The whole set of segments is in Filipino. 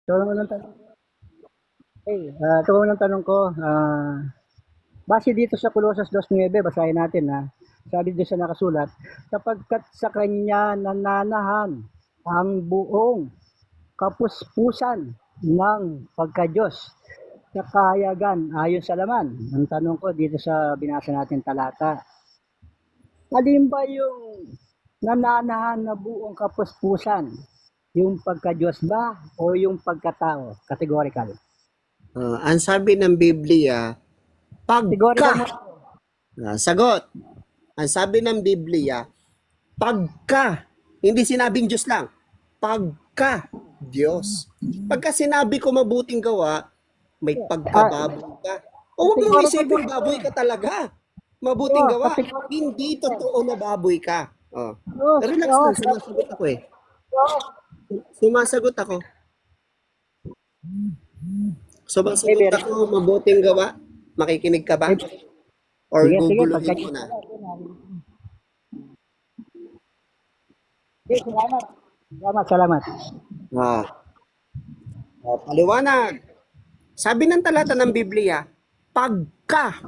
Ito naman ang tanong. Ito naman ang tanong ko. Base dito sa Colossus 2:9, basahin natin ha. Sabi dito sa nakasulat, sapagkat sa kanya nananahan ang buong kapuspusan ng pagka-Diyos sa kahayagan ayon sa laman. Ang tanong ko dito sa binasa natin talata, alin ba yung nananahan na buong kapuspusan? Yung pagka-Diyos ba o yung pagkatao? Categorical. Ang sabi ng Biblia, Categorical pagka. mo. Sagot. Ang sabi ng Biblia, pagka. Hindi sinabing Diyos lang. Pagka Diyos. Pagka sinabi ko mabuting gawa, may Ah, pagkababoy ka. O huwag mong categorical mo. isipin baboy ka talaga. Mabuting gawa. Categorical. Hindi totoo na baboy ka. Oo, Relax oo, lang, sumasagot ako eh. Sumasagot ako. Sumasagot very ako, good. mabuting gawa. Makikinig ka ba? Or Sige, sige, guguluhin mo na? sige, salamat. Salamat, salamat. Ah, paliwanag. Sabi ng talata ng Biblia, pagka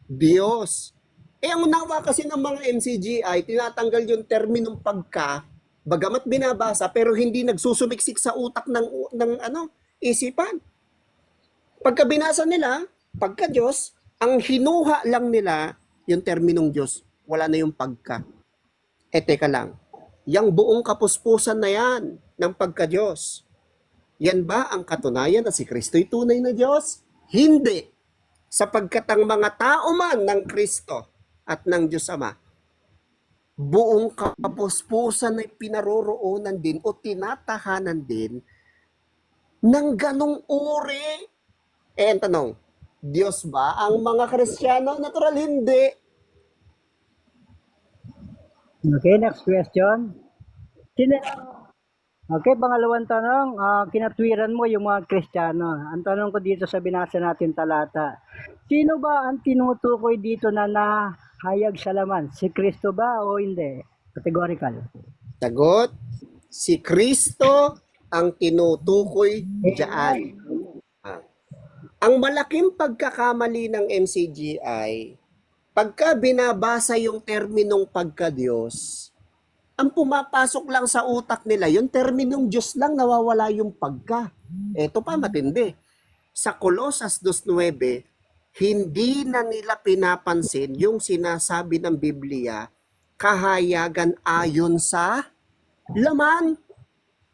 Diyos. Ang unawa kasi ng mga MCGI, tinatanggal yung terminong pagka, bagamat binabasa, pero hindi nagsusumiksik sa utak ng isipan. Pagka binasa nila, pagka Diyos, ang hinuha lang nila yung terminong Diyos. Wala na yung pagka. Teka lang. Yang buong kapuspusan na yan ng pagka-Diyos. Yan ba ang katunayan na si Kristo'y tunay na Diyos? Hindi. Sapagkat ang mga tao man ng Kristo at ng Diyos Ama, buong kapuspusan ay pinaroroonan din o tinatahanan din ng ganong uri. Ang tanong, Diyos ba ang mga Kristiyano? Natural, hindi. Okay, next question. Sino, okay, pangalawang tanong, kinatwiran mo yung mga Kristiyano. Ang tanong ko dito sa binasa natin talata, sino ba ang tinutukoy dito na nahayag sa laman? Si Kristo ba o hindi? Categorical. Sagot, si Kristo ang tinutukoy diyan. Amen. Ang malaking pagkakamali ng MCGI, pagka binabasa yung terminong pagka-Diyos, ang pumapasok lang sa utak nila, yung terminong Diyos lang, nawawala yung pagka. Ito pa matindi. Sa Colosas 2:9, hindi na nila pinapansin yung sinasabi ng Biblia, kahayagan ayon sa laman.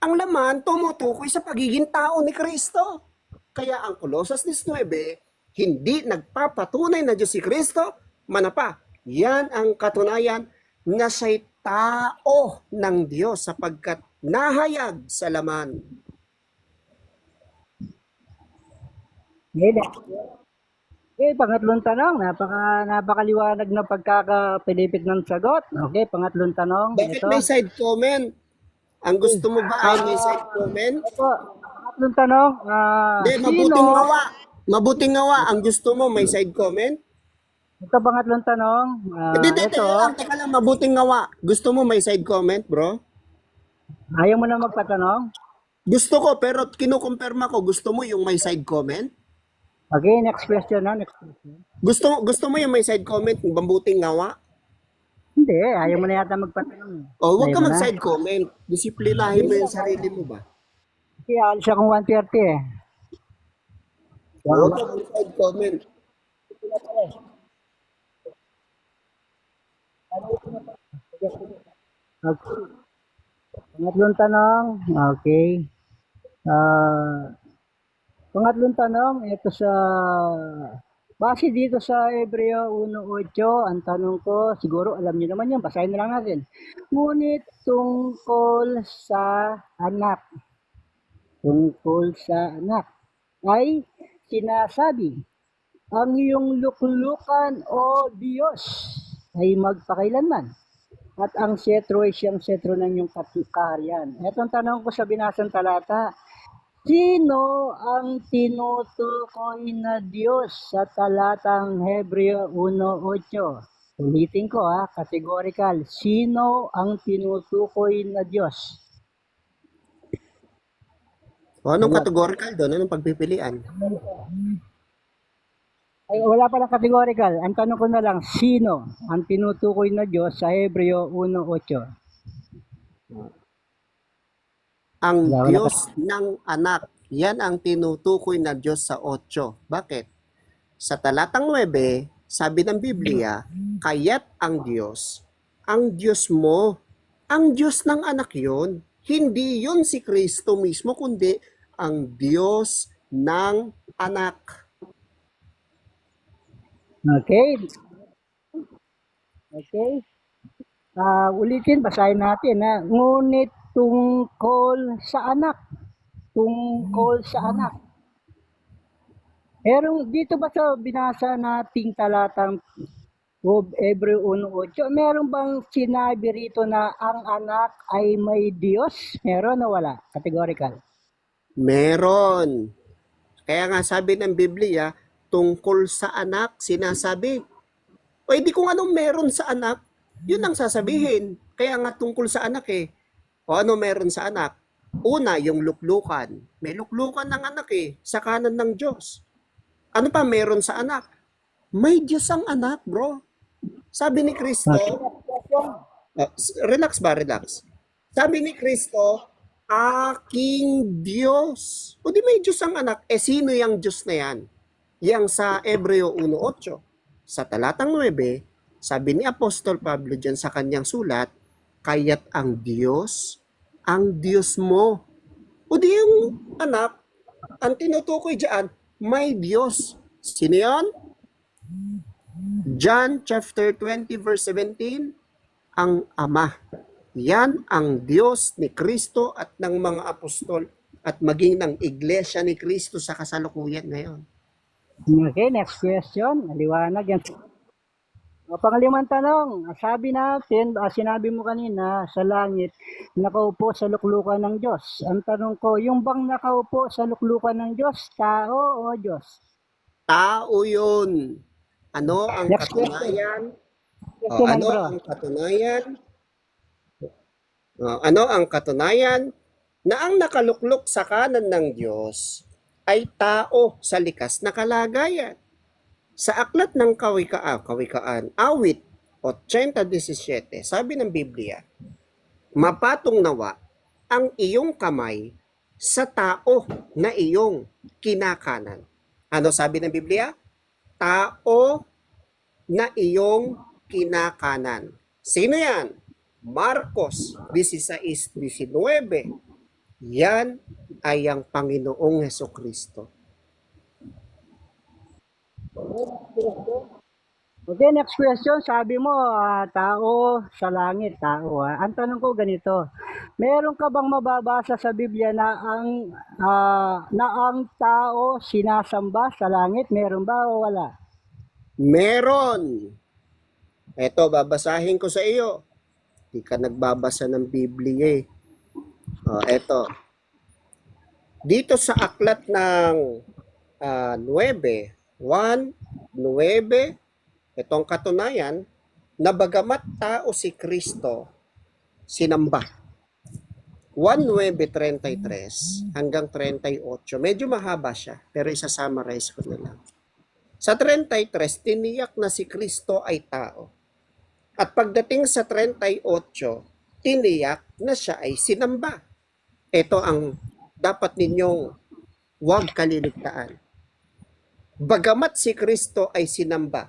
Ang laman tumutukoy sa pagiging tao ni Kristo. Kaya ang Colosas 19, hindi nagpapatunay na Diyos si Kristo, manapa. Yan ang katunayan na siya'y tao ng Diyos sapagkat nahayag sa laman. Okay, pangatlong tanong, napakaliwanag na pagkakapilipit ng sagot. Okay, pangatlong tanong, Bakit ito. may side comment? Ang gusto mo ba ay may side comment? Ito, pangatlong tanong, Hindi, sino, mabuting gawa. Mabuting gawa. Ang gusto mo may side comment? ito pangatlong tanong, Hindi, ito, teka lang, mabuting gawa. Gusto mo may side comment, bro? ayaw mo na magpatanong? Gusto ko, pero kinukumpirma ko, gusto mo yung may side comment? Okay, next question na, next question. Gusto mo yung may side comment, yung mabuting gawa? Hindi, ayaw mo na yata magpatanong. O, huwag Ayaw ka mo na. mag-side comment. Disiplinahin mo yung sarili mo ba? Kasi alis akong 1:30 eh. Huwag ka mag-side comment. Okay. Pangatlong tanong, okay. Pangatlong tanong, ito sa base dito sa Hebreo 1:8, ang tanong ko, siguro alam niyo naman yan, basahin na lang natin. Ngunit tungkol sa anak, ay sinasabi, ang iyong luklukan o Diyos ay magpakailanman at ang setro ay siyang setro ng iyong kaharian. Etong tanong ko sa binasang talata, sino ang tinutukoy na Diyos sa talatang Hebreo 1:8? Ulitin ko categorical. Sino ang tinutukoy na Diyos? O anong Wala. categorical doon? Anong pagpipilian? Ay, wala palang categorical. Ang tanong ko na lang, sino ang tinutukoy na Diyos sa Hebreo 1:8? Ang Wala Diyos ng anak. Yan ang tinutukoy na Diyos sa 8. Bakit? Sa talatang 9, sabi ng Biblia, kaya't ang Diyos mo, ang Diyos ng anak yon. Hindi yon si Kristo mismo, kundi ang Diyos ng anak. Okay. Okay. Ulitin, basahin natin. Ngunit tungkol sa anak. Tungkol sa anak. Pero dito ba sa binasa nating talatang Hebreo 1:8, meron bang sinabi rito na ang anak ay may Diyos? Meron o wala? Categorical. Meron. Kaya nga sabi ng Biblia, tungkol sa anak, sinasabi. O di kung anong meron sa anak, yun ang sasabihin. Kaya nga tungkol sa anak eh. O ano meron sa anak? Una, yung luklukan. May luklukan ng anak sa kanan ng Diyos. Ano pa meron sa anak? May Diyos ang anak, bro. Sabi ni Kristo, relax ba, relax. Sabi ni Kristo, aking Diyos. O di may Diyos ang anak. Sino yung Diyos na yan? Yang sa Hebreo 1:8. Sa talatang 9, sabi ni Apostol Pablo dyan sa kanyang sulat, kaya't ang Diyos mo. O di yung anak, ang tinutukoy dyan, may Diyos. Sino yan? John chapter 20 verse 17, ang Ama. Yan ang Diyos ni Kristo at ng mga apostol at maging ng iglesia ni Kristo sa kasalukuyan ngayon. Okay, next question. Liwanag yan. Pangalimang tanong, sabi natin, sinabi mo kanina, sa langit, nakaupo sa luklukan ng Diyos. Ang tanong ko, yung bang nakaupo sa luklukan ng Diyos, tao o Diyos? Tao yun. Ano ang Next katunayan? Question Ano bro. ang katunayan? Ano ang katunayan? Na ang nakaluklok sa kanan ng Diyos ay tao sa likas na kalagayan. Sa aklat ng Kawikaan, awit 80:17, sabi ng Biblia, mapatong nawa ang iyong kamay sa tao na iyong kinakanan. Ano sabi ng Biblia? Tao na iyong kinakanan. Sino yan? Marcos 16:19. Yan ay ang Panginoong Hesukristo. Okay, next question. Sabi mo, tao sa langit, tao. Ang tanong ko ganito, meron ka bang mababasa sa Biblia na ang tao sinasamba sa langit? Meron ba o wala? Meron. Ito, babasahin ko sa iyo. Hindi ka nagbabasa ng Biblia eh. Ito. Dito sa aklat ng 9, 1:9, itong katunayan na bagamat tao si Kristo, sinamba. 1:9:33 hanggang 38. Medyo mahaba siya, pero isa-summarize ko na lang. Sa 33, tiniyak na si Kristo ay tao. At pagdating sa 38, tiniyak na siya ay sinamba. Ito ang dapat ninyong huwag kaliligtaan. Bagamat si Kristo ay sinamba,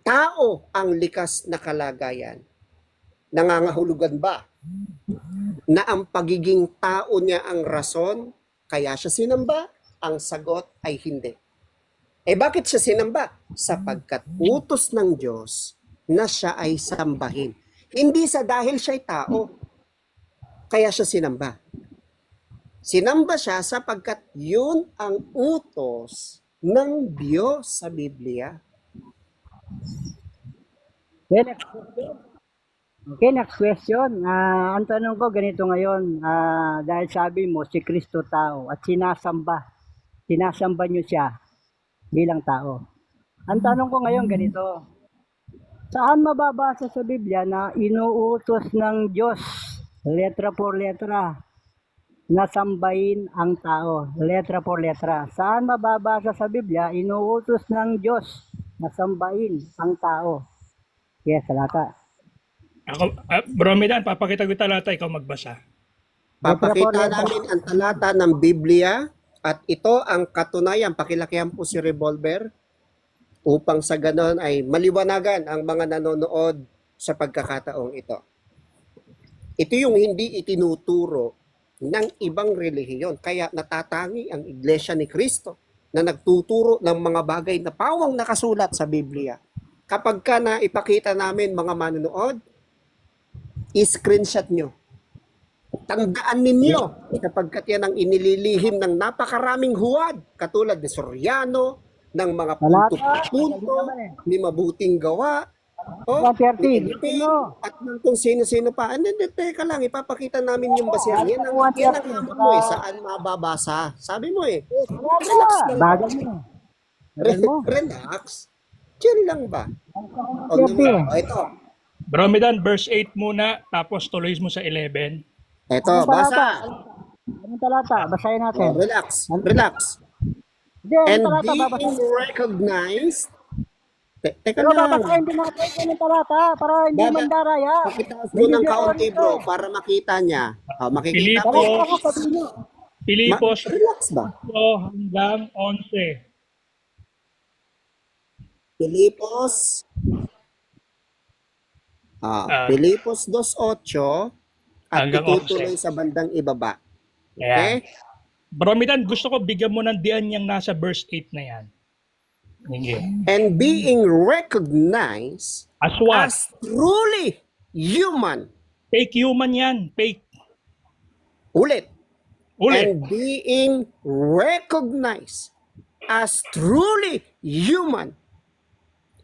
tao ang likas na kalagayan. Nangangahulugan ba na ang pagiging tao niya ang rason kaya siya sinamba? Ang sagot ay hindi. Bakit siya sinamba? Sapagkat utos ng Diyos na siya ay sambahin. Hindi sa dahil siya ay tao, kaya siya sinamba. Sinamba siya sapagkat yun ang utos ng Diyos sa Biblia. Okay, next question. Ang tanong ko ganito ngayon, dahil sabi mo si Kristo tao at sinasamba niyo siya bilang tao. Ang tanong ko ngayon ganito, saan mababasa sa Biblia na inuutos ng Diyos, letra por letra, na sambahin ang tao, letra por letra. Saan mababasa sa Biblia, inuutos ng Diyos na sambahin ang tao? Yes, talata. Bro Medan, papakita ko yung talata, ikaw magbasa. Letra por Papakita letra. namin ang talata ng Biblia at ito ang katunayan. Pakilakihan po si Revolver upang sa ganon ay maliwanagan ang mga nanonood sa pagkakataong ito. Ito yung hindi itinuturo ng ibang relihiyon. Kaya natatangi ang Iglesia ni Cristo na nagtuturo ng mga bagay na pawang nakasulat sa Biblia. Kapag ka na ipakita namin mga manonood, i-screenshot nyo. Tandaan ninyo, sapagkat yan ang inililihim ng napakaraming huwad, katulad ni Soriano, ng mga Talata. punto-punto, ni mabuting gawa, o, 130. ni Edwin, at ng kung sino-sino pa. Hindi, teka lang, ipapakita namin yung basehan. Yan ang hamon mo saan mababasa. Sabi mo relax lang. Bagal mo. Bagal mo. Relax. Chill lang ba? O, 130. ito. Bro Medan, verse 8 muna, tapos tuloy mo sa 11. Ito, Anong talata? basa. Anong talata? Basahin natin. Relax. Relax. Hindi, anong And talata? being Babasahin. recognized, teka Pero lang, babasahin din natin yung talata para hindi mandaraya. pakitaas mo ng kaunti bro, para makita niya. Makikita Pilipos. mo. Ako sabihin nyo. Pilipos Relax ba? 8 hanggang 11. Pilipos, Pilipos 2:8 at Hanggang itutuloy sa bandang ibaba. Ayan. Okay? Bro Medan, gusto ko bigyan mo ng diyan yung nasa verse 8 na yan. Sige. And being recognized As what? as truly human. Fake human yan. Fake. Ulit. Ulit. And being recognized as truly human,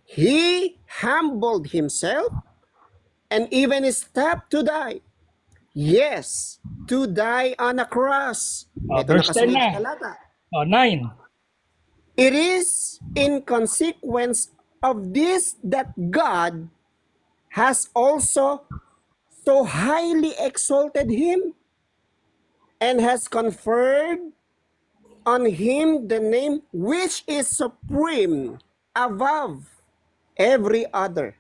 he humbled himself and even stepped to die. Yes, to die on a cross. Ito Verse 10 nakasunod na. sa talata. 9. It is in consequence of this that God has also so highly exalted him and has conferred on him the name which is supreme above every other,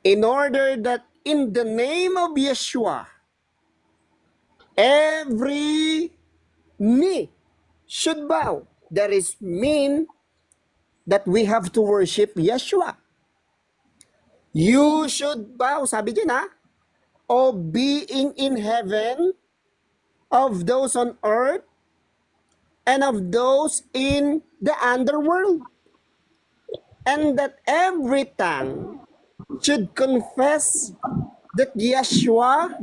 in order that in the name of Yeshua, every knee should bow. That is mean that we have to worship Yeshua. You should bow, sabi dyan o being in heaven, of those on earth, and of those in the underworld. And that every tongue should confess that Yeshua,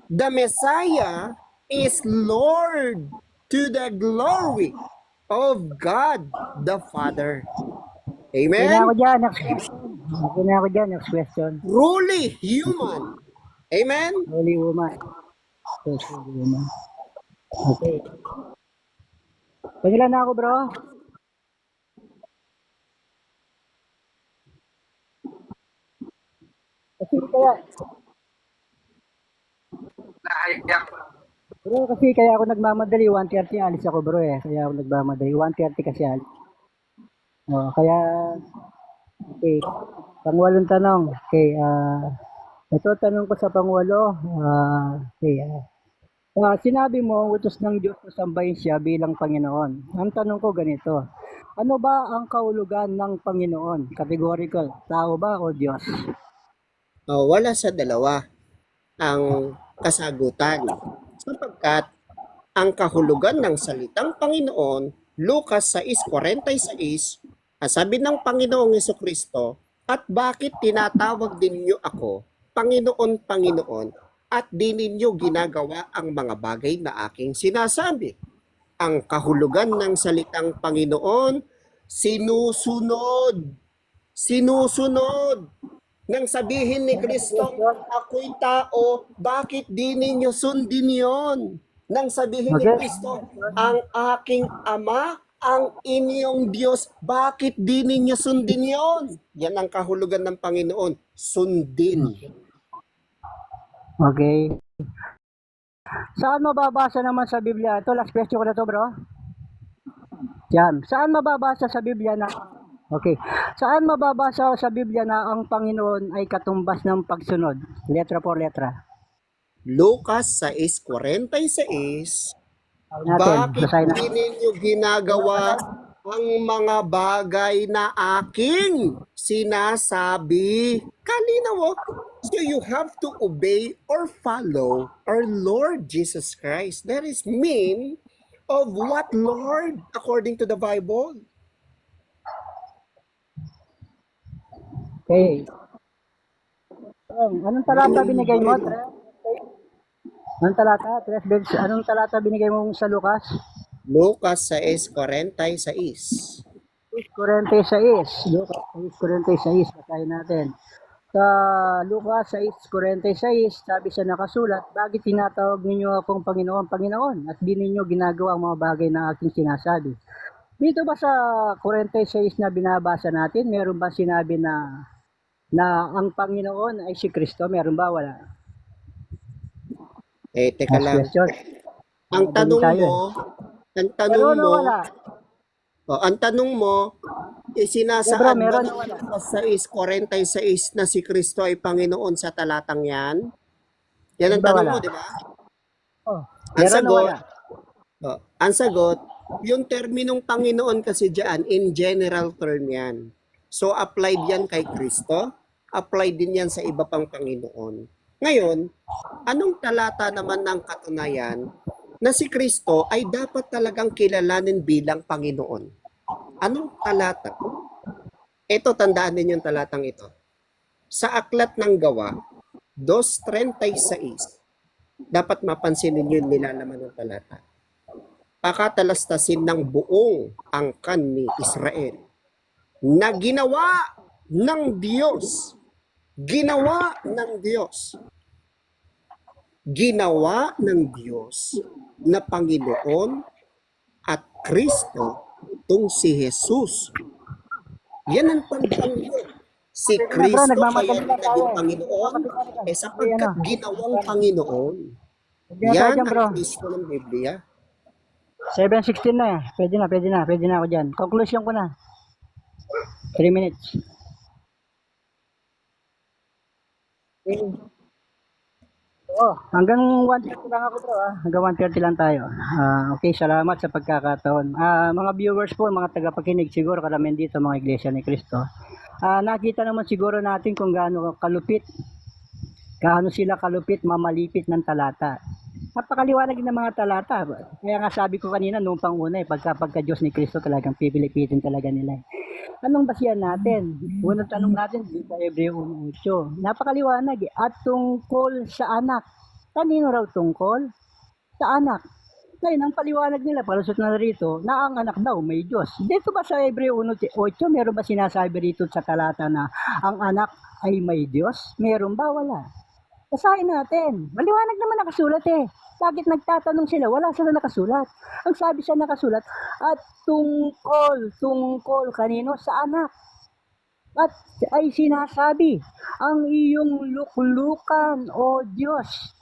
the Messiah, is Lord, to the glory of God the Father. Okay na Amen? ako dyan. Next question. Okay na ako dyan. Next question. Truly human. Amen? Holy woman. Yes, holy woman. Okay. Pangilan na ako, bro. Kasi kaya, bro, kasi kaya ako nagmamadali. 1:30 alis ako, bro, eh. Kaya ako nagmamadali. 1:30 kasi alis. Kaya, okay. Pangwalong tanong. Okay, ito tanong ko sa pangwalo. Okay, sinabi mo, utos ng Diyos na sambahin siya bilang Panginoon. Ang tanong ko ganito, ano ba ang kahulugan ng Panginoon? Categorical, tao ba o Diyos? Wala sa dalawa ang kasagutan. Sapagkat ang kahulugan ng salitang Panginoon, Lucas 6:46, sabi ng Panginoong Jesucristo, at bakit tinatawag din niyo ako, Panginoon, Panginoon, at di ninyo ginagawa ang mga bagay na aking sinasabi. Ang kahulugan ng salitang Panginoon, sinusunod. Sinusunod. Nang sabihin ni Kristo, ako'y tao, bakit di ninyo sundin yon? Nang sabihin ni Kristo, ang aking Ama, ang inyong Diyos, bakit di ninyo sundin yon? Yan ang kahulugan ng Panginoon, sundin. Okay. Saan mababasa naman sa Biblia? Ito, last question ko na to, bro. Yan. Saan mababasa sa Biblia na Okay. Saan mababasa sa Biblia na ang Panginoon ay katumbas ng pagsunod? Letra por letra. Lucas 6:46, Basahin natin. bakit Basahin hindi natin. ninyo ginagawa ang mga bagay na aking sinasabi? Kalinaw. So you have to obey or follow our Lord Jesus Christ. That is mean of what, Lord, according to the Bible? Okay. Anong talata binigay mo? Anong talata? Anong talata binigay mo sa Lucas? Lucas 6:46. 6:46. Lucas 6:46. Basahin natin. Sa Lucas 6:46, sabi sa nakasulat, bakit tinatawag ninyo akong Panginoon, Panginoon, at di ninyo ginagawa ang mga bagay na aking sinasabi? Dito ba sa 46 na binabasa natin, meron ba sinabi na ang Panginoon ay si Kristo? Meron ba? Wala. Teka Last lang. question. Ang Madali tanong tayo mo, ang tanong Meron o mo, wala? ang tanong mo, Bro, sinasaan ba meron ng o wala? Lucas 6:46 na si Kristo ay Panginoon sa talatang yan? Yan Di ang ba tanong wala? mo, di ba? Oh, Ang meron o sagot, wala? ang sagot, yung terminong Panginoon kasi dyan, in general term yan. So, applied yan kay Kristo, applied din yan sa iba pang Panginoon. Ngayon, anong talata naman ng katunayan na si Kristo ay dapat talagang kilalanin bilang Panginoon? Anong talata? Ito, tandaan din yung talatang ito. Sa Aklat ng Gawa, 2:36, dapat mapansin ninyo yung nilalaman ng talata. Pakatalastasin ng buong angkan ni Israel na ginawa ng Diyos. Ginawa ng Diyos. Ginawa ng Diyos na Panginoon at Kristo itong si Jesus. Yan ang tandaan nyo. Si Bro, Kristo nagmamadali kaya na tayo naging Panginoon, sapagkat ano, ginawang Panginoon. Pwede na tayo Yan dyan, ang bro. Kristo ng Biblia. 7:16 na eh. Pwede na ako dyan. Conclusion ko na. 3 minutes. Okay. Hanggang 1:30 lang ako, bro. Hanggang 1:30 lang tayo. Okay, salamat sa pagkakataon. Mga viewers po, mga tagapakinig, siguro karamihan dito, mga Iglesia ni Cristo. Nakita naman siguro natin kung gaano sila kalupit, mamalipit ng talata. Napakaliwanag ng mga talata. Kaya nga sabi ko kanina, noong panguna, pagka Diyos ni Cristo, talagang pipilipitin talaga nila. Anong basihan natin? Unang tanong natin, sa Hebreo 1:8. Napakaliwanag At tungkol sa anak. Kanino raw tungkol? Sa anak. Ngayon, ang paliwanag nila, palusot na rito, na ang anak daw may Diyos. Dito ba sa Hebreo 1:8, meron ba sinasabi rito sa talata na ang anak ay may Diyos? Meron ba? Wala. Basahin natin. Maliwanag naman nakasulat eh. Bakit nagtatanong sila? Wala sila nakasulat. Ang sabi sa nakasulat, at tungkol kanino? Sa anak. At ay sinasabi, ang iyong luklukan o Diyos.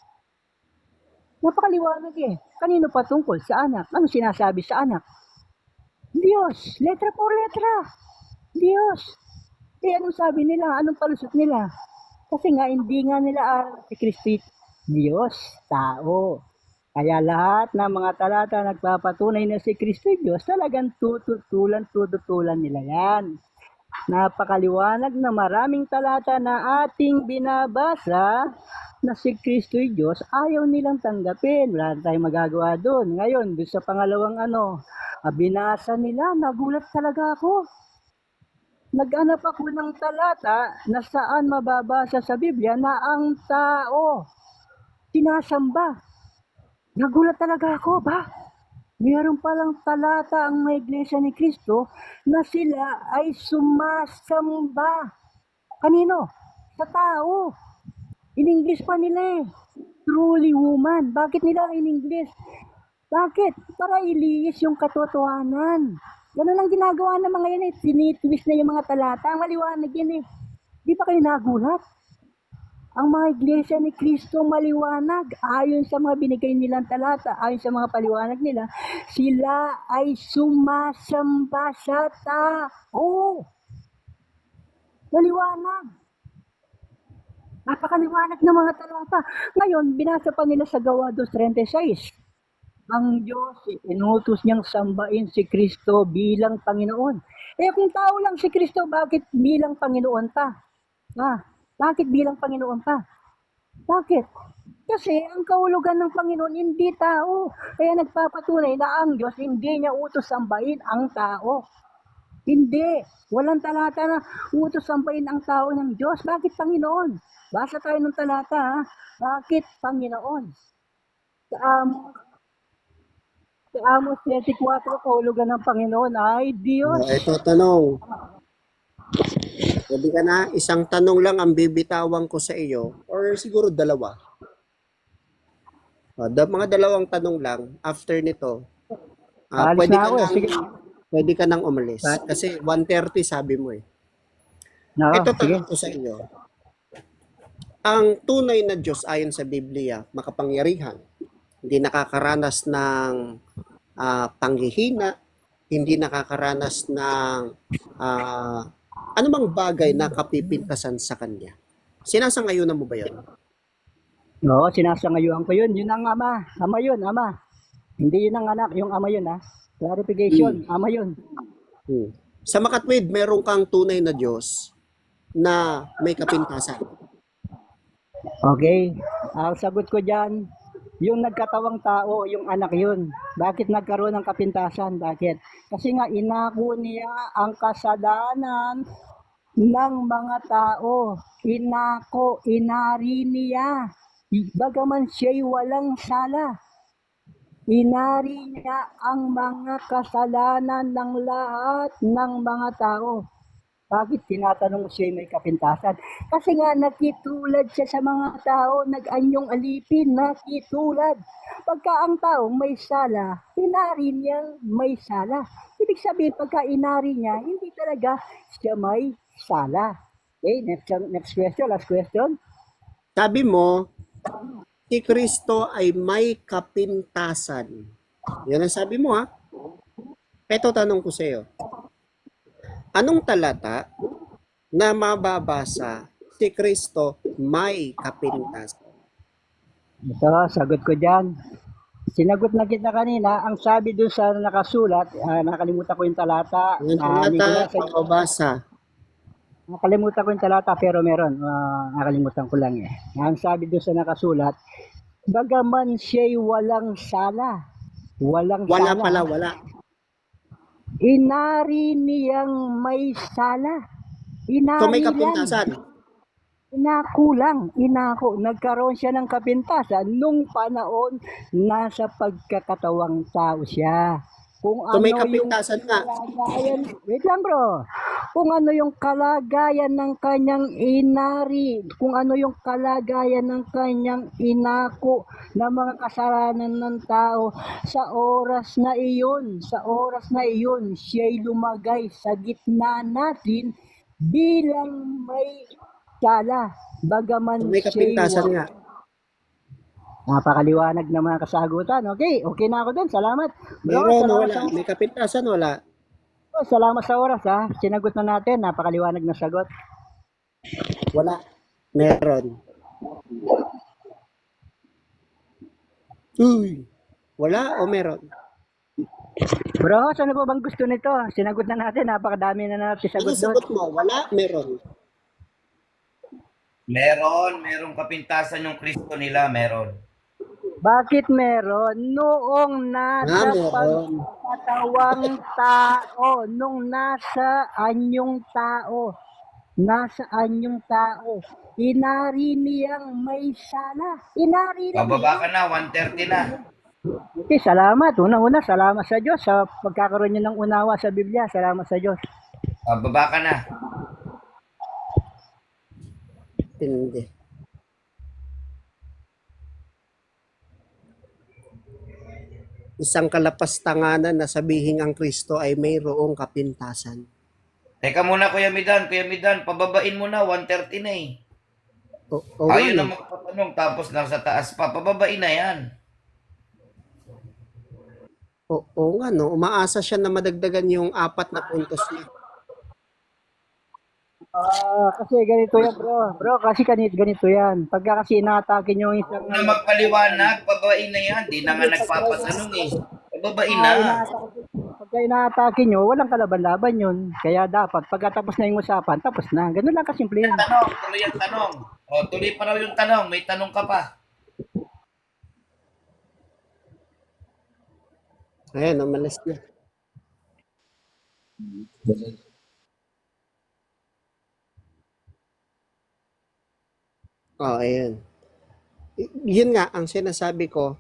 Napakaliwanag eh. Kanino pa tungkol? Sa anak. Ano sinasabi sa anak? Diyos. Letra por letra. Diyos. Anong sabi nila? Anong palusot nila? Kasi nga, hindi nga nila aral si Kristo, Diyos, tao. Kaya lahat ng mga talata nagpapatunay na si Kristo Diyos, talagang tututulan nila yan. Napakaliwanag na maraming talata na ating binabasa na si Kristo Diyos, ayaw nilang tanggapin. Wala tayong magagawa doon. Ngayon, doon sa pangalawang binasa nila, nagulat talaga ako. Naghanap ako ng talata na saan mababasa sa Biblia na ang tao sinasamba. Nagulat talaga ako, ba? Mayroon palang talata ang mga Iglesia ni Cristo na sila ay sumasamba. Kanino? Sa tao. In English pa nila eh. Truly woman. Bakit nila in English? Bakit? Para ilihis yung katotohanan. Ganun lang ginagawa ng mga yan eh. Tinitwist na yung mga talata. Ang maliwanag yan eh. Di ba kayo nagulat? Ang mga iglesia ni Kristo maliwanag. Ayon sa mga binigay nilang talata, ayon sa mga paliwanag nila, sila ay sumasamba sa tao. Maliwanag. Napakaliwanag ng mga talata. Ngayon, binasa pa nila sa Gawa 2:36. Ang Diyos, inutos niyang sambahin si Kristo bilang Panginoon. Eh kung tao lang si Kristo, bakit bilang Panginoon pa? Bakit bilang Panginoon pa? Bakit? Kasi ang kahulugan ng Panginoon hindi tao. Kaya nagpapatunay na ang Diyos hindi niya utos sambahin ang tao. Hindi. Walang talata na utos sambahin ang tao ng Diyos. Bakit Panginoon? Basa tayo ng talata, ha? Bakit Panginoon? Sa Amos 7:4, kahulugan ng Panginoon ay Diyos. Ito tanong. Sabi ka na, isang tanong lang ang bibitawan ko sa iyo or siguro dalawa. Mga dalawang tanong lang after nito. Alis Pwede na ka ako, nang, sige. pwede ka nang umalis. Kasi 1:30 sabi mo eh. Ito Sige. tanong ko sa iyo. Ang tunay na Diyos ayon sa Biblia, makapangyarihan, hindi nakakaranas ng panghihina, hindi nakakaranas ng anumang bagay na kapipintasan sa Kanya. Sinasangayunan mo ba yun? Oo, sinasangayuan ko yun. Yun ang ama. Ama yun, ama. Hindi yun ang anak, yung ama yun, ha. Clarification, ama yun. Sa makatwid, meron kang tunay na Diyos na may kapintasan. Okay. Ang sagot ko dyan, yung nagkatawang tao, yung anak yun. Bakit nagkaroon ng kapintasan? Bakit? Kasi nga, inako niya ang kasalanan ng mga tao. Inako, inari niya. Bagaman siya'y walang sala. Inari niya ang mga kasalanan ng lahat ng mga tao. Bakit tinatanong mo siya may kapintasan? Kasi nga nakitulad siya sa mga tao, nag-anyong alipin, nakitulad. Pagka ang tao may sala, inari niyang may sala. Ibig sabihin, pagka inari niya, hindi talaga siya may sala. Okay, next question, last question. Sabi mo, si Kristo ay may kapintasan. Yan ang sabi mo ha. Ito tanong ko sa iyo. Anong talata na mababasa si Kristo may kapintasan? Ito, sagot ko dyan. Sinagot na kita kanina, ang sabi doon sa nakasulat, nakalimutan ko yung talata. Ang talata, mababasa. Nakalimutan ko yung talata pero meron. Nakalimutan ko lang eh. Ang sabi doon sa nakasulat, bagaman siya'y walang sala. Walang Wala sala. pala, wala. Inari niyang may sala. Inari So may kapintasan. Inako. Nagkaroon siya ng kapintasan nung panahon nasa pagkakatawang tao siya. Kung So may ano yung kapintasan nga. kalagayan, wait lang bro. Kung ano yung kalagayan ng kanyang inari, kung ano yung kalagayan ng kanyang inako ng mga kasalanan ng tao, sa oras na iyon, siya'y lumagay sa gitna natin bilang may sala. Bagaman So may siya'y kapintasan nga. Napakaliwanag ng mga kasagutan. Okay na ako dun. Salamat. Bro, Meron, salamat wala. May kapintasan, wala. salamat sa oras ha. Sinagot na natin. Napakaliwanag na sagot. Wala. Meron. Uy. Wala o meron? Bro, ano po bang gusto nito? Sinagot na natin. Napakadami na natin Ano sagot doon. sagot mo? Wala, meron. Merong kapintasan yung Kristo nila, meron. Bakit meron? Noong nasa Meron. pagkatawang tao, nung nasa anyong tao, inari niyang may sala. Inari niya. Bababa ka na, 1:30 na. Okay, salamat. Una-una, salamat sa Diyos sa pagkakaroon niyo ng unawa sa Biblia. Salamat sa Diyos. Bababa ka na. Hindi. Isang kalapastanganan na sabihing ang Kristo ay mayroong kapintasan. Teka muna, Kuya Midan, pababain mo na, 1:30 na eh. O nga, Ayaw no? na magpatanong tapos nasa taas pa. Pababain na yan. Oo nga, no? Umaasa siya na madagdagan yung 4 na puntos niya. Kasi ganito yan, bro. Bro, kasi ganito yan. Pagka kasi inaatake nyo yung isang Huwag na magpaliwanag. Pababain na yan. Di na nga nagpapatanong eh. Pababain na. pagka inaatake nyo, walang kalaban-laban yun. Kaya dapat, pagkatapos na yung usapan, tapos na. Ganun lang kasimple yan. Tanong. Tuloy ang tanong. O, tuloy pa raw yung tanong. May tanong ka pa. Ayan, umalis na. Ayan. Yun nga, ang sinasabi ko,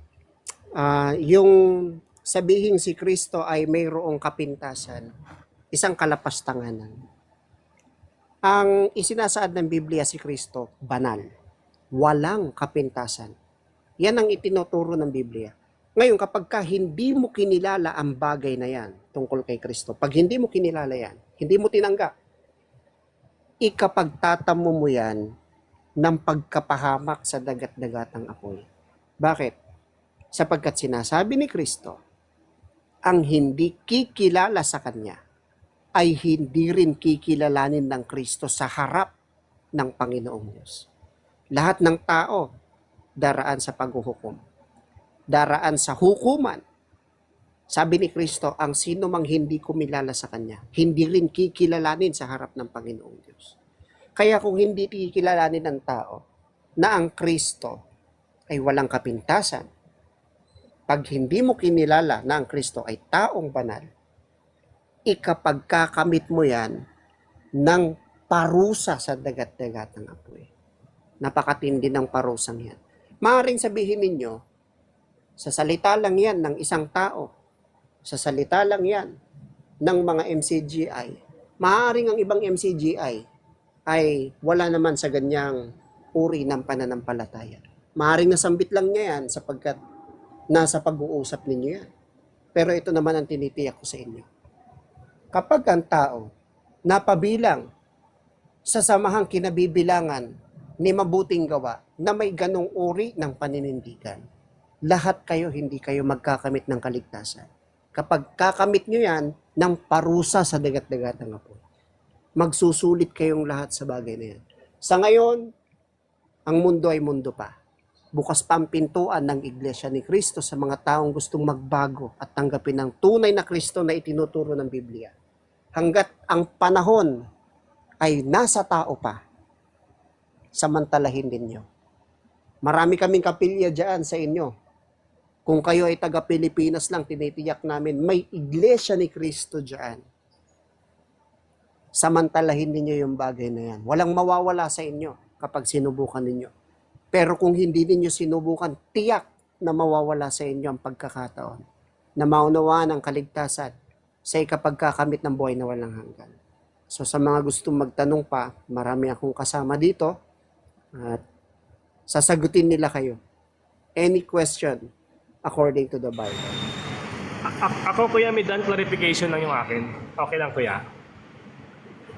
yung sabihin si Kristo ay mayroong kapintasan, isang kalapastanganan. Ang isinasaad ng Biblia si Kristo, banal. Walang kapintasan. Yan ang itinuturo ng Biblia. Ngayon, kapag hindi mo kinilala ang bagay na yan tungkol kay Kristo, pag hindi mo kinilala yan, hindi mo tinanggap, ikapagtatamo mo yan ng pagkapahamak sa dagat-dagatang apoy. Bakit? Sapagkat sinasabi ni Kristo, ang hindi kikilala sa Kanya ay hindi rin kikilalanin ng Kristo sa harap ng Panginoong Diyos. Lahat ng tao daraan sa paghuhukom, daraan sa hukuman. Sabi ni Kristo, ang sino mang hindi kumilala sa Kanya, hindi rin kikilalanin sa harap ng Panginoong Diyos. Kaya kung hindi kikilalanin ng tao na ang Kristo ay walang kapintasan, pag hindi mo kinilala na ang Kristo ay taong banal, ikapagkakamit mo yan ng parusa sa dagat-dagatang apoy. Napakatindi ng parusang yan. Maaaring sabihin ninyo, sa salita lang yan ng isang tao, sa salita lang yan ng mga MCGI, maaaring ang ibang MCGI ay wala naman sa ganyang uri ng pananampalataya. Maaaring nasambit lang niya yan sapagkat nasa pag-uusap ninyo yan. Pero ito naman ang tinitiyak ko sa inyo. Kapag ang tao napabilang sa samahang kinabibilangan ni mabuting gawa na may ganong uri ng paninindigan, lahat kayo hindi kayo magkakamit ng kaligtasan. Kapag kakamit nyo yan ng parusa sa dagat-dagatang apoy, magsusulit kayong lahat sa bagay na yan. Sa ngayon, ang mundo ay mundo pa. Bukas pa ang pintuan ng Iglesia ni Kristo sa mga taong gustong magbago at tanggapin ang tunay na Kristo na itinuturo ng Biblia. Hanggat ang panahon ay nasa tao pa, samantalahin ninyo. Marami kaming kapilya dyan sa inyo. Kung kayo ay taga Pilipinas lang, tinitiyak namin, may Iglesia ni Kristo dyan. Samantalahin ninyo yung bagay na yan. Walang mawawala sa inyo kapag sinubukan ninyo. Pero kung hindi ninyo sinubukan, tiyak na mawawala sa inyo ang pagkakataon na maunawaan ang kaligtasan sa ikapagkakamit ng buhay na walang hanggan. So sa mga gustong magtanong pa, marami akong kasama dito at sasagutin nila kayo. Any question according to the Bible. Ako kuya, may done clarification lang yung akin. Okay lang kuya.